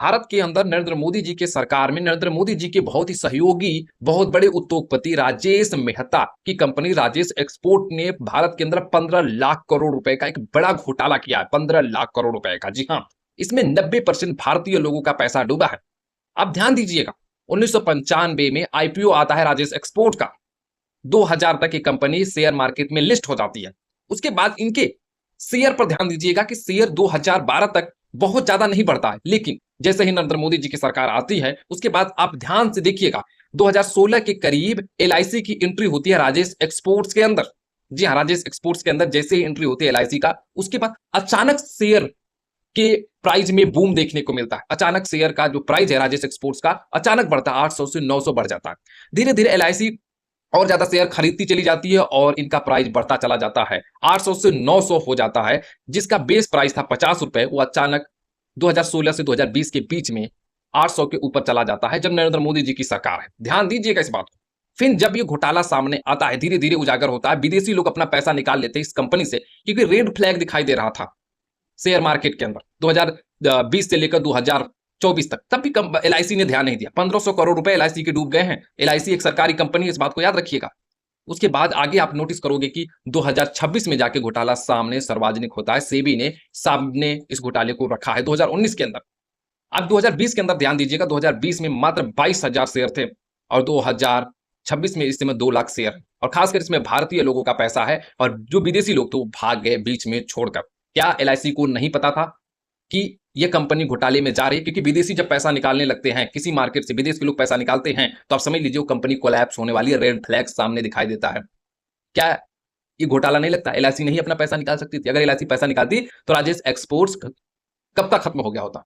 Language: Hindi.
भारत के अंदर नरेंद्र मोदी जी के सरकार में नरेंद्र मोदी जी के बहुत ही सहयोगी, बहुत बड़े उद्योगपति राजेश मेहता की कंपनी राजेश एक्सपोर्ट ने भारत के अंदर 15 लाख करोड़ रुपए का एक बड़ा घोटाला किया है। 15 लाख करोड़ रुपए का, जी हाँ। इसमें 90% भारतीय लोगों का पैसा डूबा है। आप ध्यान दीजिएगा, 1995 में आईपीओ आता है राजेश एक्सपोर्ट का। 2000 तक ये कंपनी शेयर मार्केट में लिस्ट हो जाती है। उसके बाद इनके शेयर पर ध्यान दीजिएगा कि शेयर 2012 तक बहुत ज्यादा नहीं बढ़ता है, लेकिन जैसे ही नरेंद्र मोदी जी की सरकार आती है उसके बाद आप ध्यान से देखिएगा, 2016 के करीब एलआईसी की एंट्री होती है राजेश एक्सपोर्ट्स के अंदर। जी हाँ, राजेश एक्सपोर्ट्स के अंदर जैसे ही एंट्री होती है एलआईसी का, उसके बाद अचानक शेयर के प्राइस में बूम देखने को मिलता है। अचानक शेयर का जो प्राइस है राजेश एक्सपोर्ट्स का अचानक बढ़ता है, 800 से 900 बढ़ जाता है। धीरे धीरे एलआईसी और ज्यादा शेयर खरीदती चली जाती है और इनका प्राइस बढ़ता चला जाता है, 800 से 900 हो जाता है। जिसका बेस प्राइस था 50 रुपए, वो अचानक 2016 से 2020 के बीच में 800 के ऊपर चला जाता है, जब नरेंद्र मोदी जी की सरकार है। ध्यान दीजिएगा इस बात को। फिर जब ये घोटाला सामने आता है, धीरे धीरे उजागर होता है, विदेशी लोग अपना पैसा निकाल लेते हैं इस कंपनी से, क्योंकि रेड फ्लैग दिखाई दे रहा था शेयर मार्केट के अंदर 2020 से लेकर 2024 तक। तब भी एलआईसी ने ध्यान नहीं दिया। 1500 करोड़ रुपए एलआईसी के डूब गए हैं। एलआईसी एक सरकारी कंपनी है, इस बात को याद रखिएगा। उसके बाद आगे आप नोटिस करोगे कि 2026 में जाके घोटाला सामने सार्वजनिक होता है। सेबी ने सामने इस घोटाले को रखा है 2019 के अंदर। अब 2020 के अंदर ध्यान दीजिएगा, 2020 में मात्र 22,000 शेयर थे और 2026 में इस समय 2 लाख शेयर है। और खासकर इसमें भारतीय लोगों का पैसा है और जो विदेशी लोग थे वो भाग गए बीच में छोड़कर। क्या एलआईसी को नहीं पता था कि ये कंपनी घोटाले में जा रही है? क्योंकि विदेशी जब पैसा निकालने लगते हैं, किसी मार्केट से विदेश के लोग पैसा निकालते हैं, तो आप समझ लीजिए वो कंपनी कोलैप्स होने वाली है। रेड फ्लैग सामने दिखाई देता है। क्या ये घोटाला नहीं लगता? एलआईसी नहीं अपना पैसा निकाल सकती थी? अगर एलआईसी पैसा निकालती तो राजेश एक्सपोर्ट्स कब तक खत्म हो गया होता।